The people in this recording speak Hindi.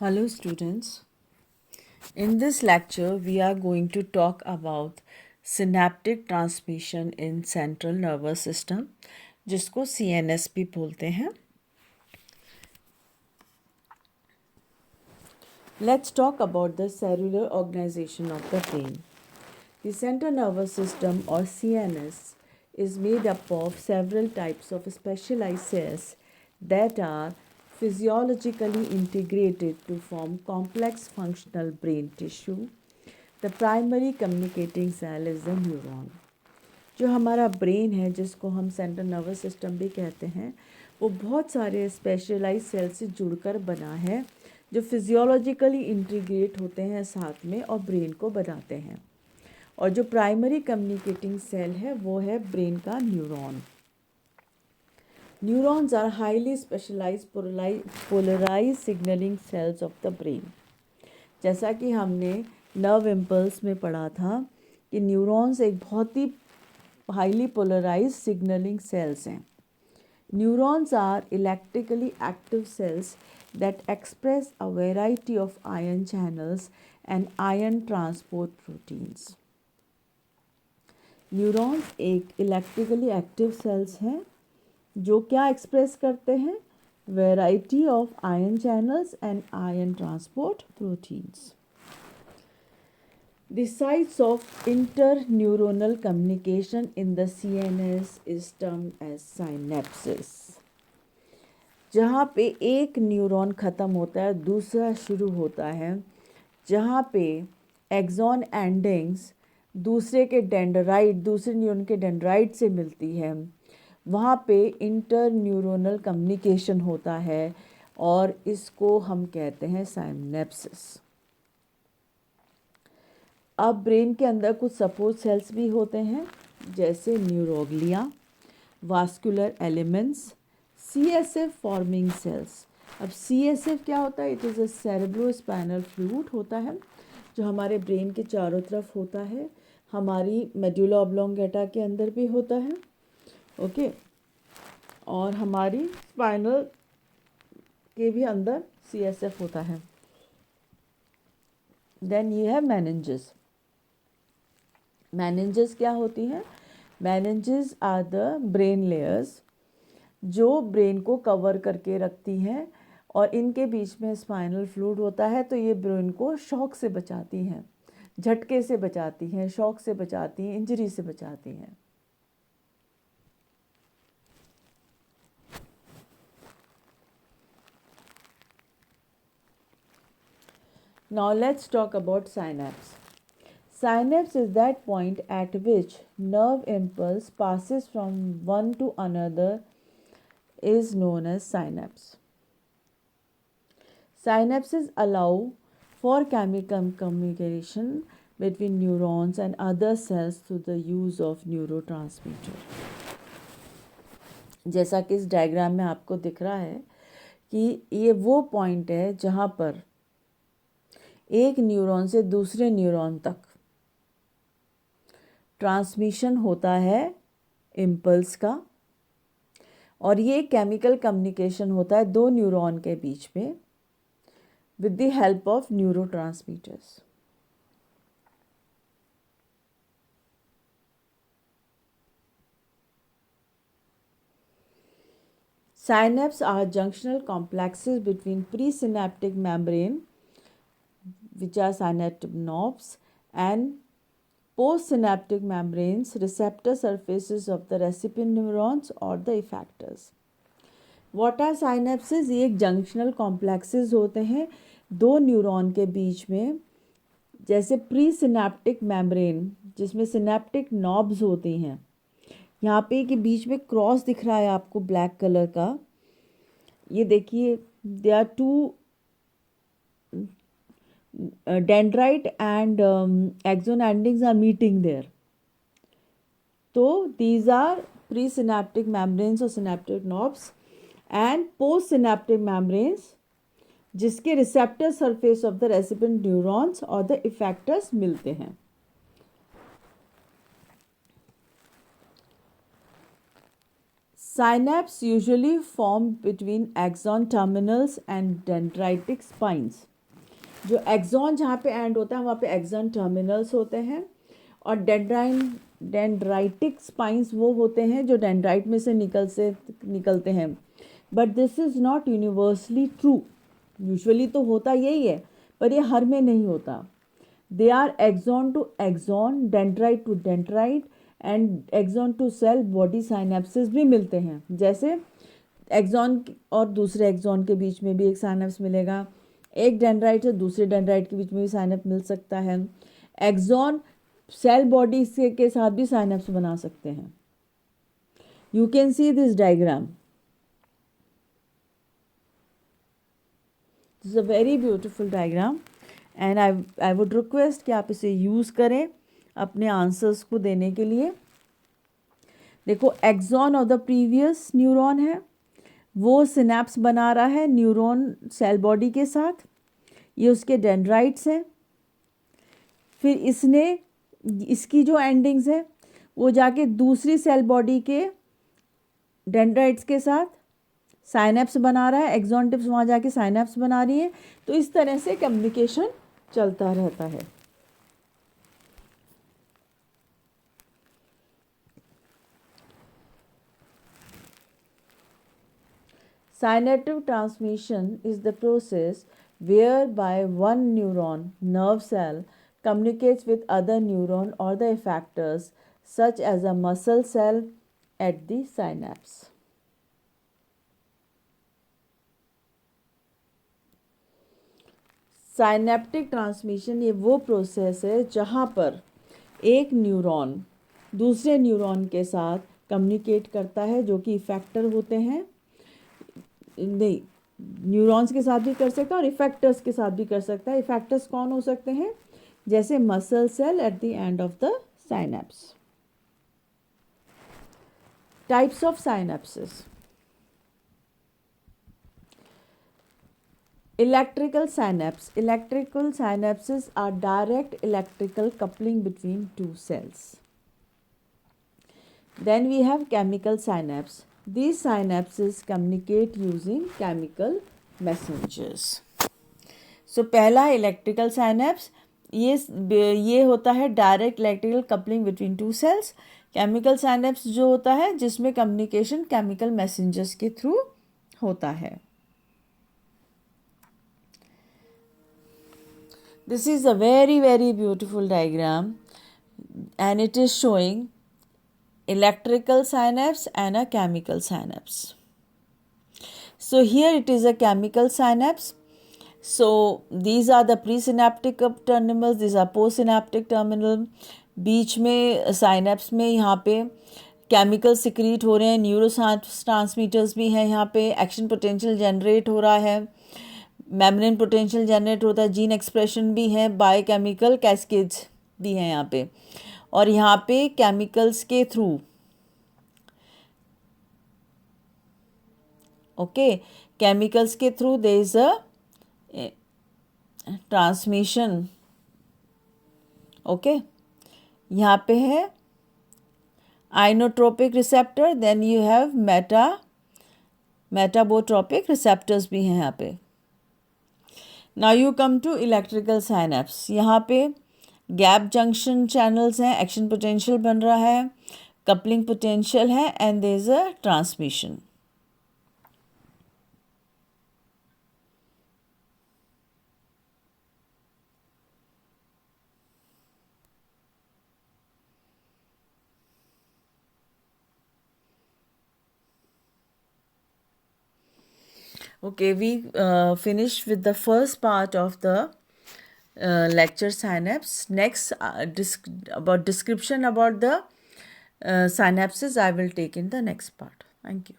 Hello students. In this lecture we are going to talk about synaptic transmission in central nervous system जिसको CNS भी बोलते हैं. Let's talk about the cellular organization of the brain. The central nervous system or CNS is made up of several types of specialized cells that are physiologically integrated to form complex functional brain tissue. The primary communicating cell is the neuron. जो हमारा ब्रेन है जिसको हम सेंट्रल नर्वस सिस्टम भी कहते हैं वो बहुत सारे स्पेशलाइज सेल से जुड़कर बना है जो फिजियोलॉजिकली इंटीग्रेट होते हैं साथ में और ब्रेन को बनाते हैं. और जो प्राइमरी कम्युनिकेटिंग सेल है वो है ब्रेन का neuron. Neurons are highly specialised polarise signalling cells of the brain. जैसा कि हमने नर्व इम्पल्स में पढ़ा था कि न्यूरॉन्स एक बहुत ही हाईली पोलराइज सिग्नलिंग सेल्स हैं. Neurons are electrically active cells that express a variety of ion channels and ion transport proteins. Neurons एक इलेक्ट्रिकली एक्टिव सेल्स हैं जो क्या एक्सप्रेस करते हैं? Variety of ion channels and ion transport proteins. The sites of interneuronal communication in the CNS is termed as synapses. जहाँ पे एक न्यूरॉन ख़त्म होता है दूसरा शुरू होता है, जहाँ पे एक्सॉन एंडिंग्स दूसरे न्यूरॉन के डेंड्राइट से मिलती है, वहाँ पे इंटरन्यूरोनल कम्युनिकेशन होता है और इसको हम कहते हैं साइनेप्सिस. अब ब्रेन के अंदर कुछ सपोर्ट सेल्स भी होते हैं जैसे neuroglia, vascular elements, CSF forming sales. अब CSF क्या होता है? It is a cerebrospinal fluid होता है जो हमारे ब्रेन के चारों तरफ होता है. हमारी मेडुला ऑब्लोंगेटा के अंदर भी होता है. ओके. और हमारी स्पाइनल के भी अंदर CSF होता है. देन ये है मेनिंजेस. मेनिंजेस क्या होती हैं? Meninges are the brain layers जो ब्रेन को कवर करके रखती हैं और इनके बीच में स्पाइनल फ्लूइड होता है तो ये ब्रेन को शॉक से बचाती हैं, झटके से बचाती हैं, शॉक से बचाती हैं, इंजरी से बचाती हैं. Now let's talk about synapse. Synapse is that point at which nerve impulse passes from one to another is known as synapse. Synapses allow for chemical communication between neurons and other cells through the use of neurotransmitter. जैसा कि इस डायग्राम में आपको दिख रहा है कि ये वो पॉइंट है जहाँ पर एक न्यूरॉन से दूसरे न्यूरॉन तक ट्रांसमिशन होता है इम्पल्स का और ये केमिकल कम्युनिकेशन होता है दो न्यूरॉन के बीच में with the help of neurotransmitters. Synapses are junctional complexes between presynaptic membrane, which are synaptic knobs, and postsynaptic membranes, receptor surfaces of the recipient neurons or the effectors. What are synapses? ये एक जंक्शनल कॉम्प्लेक्सेस होते हैं दो न्यूरॉन के बीच में. जैसे प्री सिनेप्टिक मेम्ब्रेन जिसमें सिनेप्टिक नॉब्स होती हैं. यहाँ पे कि बीच में क्रॉस दिख रहा है आपको ब्लैक कलर का. ये देखिए they are two dendrite and axon endings are meeting there. तो these are pre synaptic membranes और synaptic knobs and post synaptic membranes जिसके receptor surface of the recipient neurons और द इफेक्टर्स मिलते हैं. Synapse usually form between axon terminals and dendritic spines. जो एक्सॉन जहाँ पे एंड होता है वहाँ पे एक्सॉन टर्मिनल्स होते हैं, और डेंड्राइटिक स्पाइंस वो होते हैं जो डेंड्राइट में से निकलते हैं. But this is not universally true. Usually तो होता यही है, पर ये हर में नहीं होता. They are axon to axon, dendrite to dendrite and axon to cell body synapses भी मिलते हैं. जैसे एक्सॉन और दूसरे एक्सॉन के बीच में भी एक साइनेप्स मिलेगा, एक डेंड्राइट से दूसरे डेंड्राइट के बीच में भी साइनेप्स मिल सकता है. एक्सॉन सेल बॉडी से के साथ भी साइनेप्स बना सकते हैं. You can see this diagram. This is a very beautiful diagram and I would request कि आप इसे यूज़ करें अपने आंसर्स को देने के लिए. देखो, axon of the previous neuron है, वो सिनेप्स बना रहा है न्यूरॉन सेल बॉडी के साथ. ये उसके डेंड्राइट्स हैं. फिर इसकी जो एंडिंग्स है वो जाके दूसरी सेल बॉडी के डेंड्राइट्स के साथ साइनेप्स बना रहा है. एक्सॉन टिप्स वहाँ जाके साइनेप्स बना रही है. तो इस तरह से कम्युनिकेशन चलता रहता है. Synaptic transmission is the process whereby one neuron nerve cell communicates with other neuron or the effectors such as a muscle cell at the synapse. Synaptic transmission ये वो प्रोसेस है जहाँ पर एक न्यूरॉन दूसरे न्यूरॉन के साथ कम्युनिकेट करता है, जो कि इफेक्टर होते हैं. नहीं, न्यूरॉन्स के साथ भी कर सकता है और इफेक्टर्स के साथ भी कर सकता है. इफेक्टर्स कौन हो सकते हैं? जैसे muscle cell at the end of the synapse. Types of synapses. Electrical synapse. Electrical synapses are direct electrical coupling between two cells. Then we have chemical synapse. These synapses communicate using chemical messengers. So पहला इलेक्ट्रिकल साइनेप्स, ये होता है direct electrical coupling between two cells. Chemical synapse जो होता है जिसमें कम्युनिकेशन केमिकल मैसेंजर्स के थ्रू होता है. This is a very very beautiful diagram and it is showing electrical synapse and a chemical synapse. So here it is a chemical synapse. So these are the presynaptic terminals, these are postsynaptic terminal. बीच में साइनेप्स में यहाँ पे केमिकल सिक्रीट हो रहे हैं, न्यूरो ट्रांसमीटर्स भी हैं, यहाँ पे एक्शन पोटेंशियल जनरेट हो रहा है, मेम्ब्रेन पोटेंशियल जनरेट होता है, जीन एक्सप्रेशन भी है, बायोकेमिकल कैस्केड्स भी हैं यहाँ पे. और यहाँ पे केमिकल्स के थ्रू केमिकल्स के through there is a transmission. यहाँ पे है ionotropic receptor, then you have metabotropic receptors भी हैं यहाँ पे. Now you come to electrical synapse. यहाँ पे गैप जंक्शन चैनल्स हैं, एक्शन पोटेंशियल बन रहा है, कपलिंग पोटेंशियल है and there is a transmission. Okay, we finished with the first part of the lecture synapse. Next, about description about the synapses I will take in the next part. Thank you.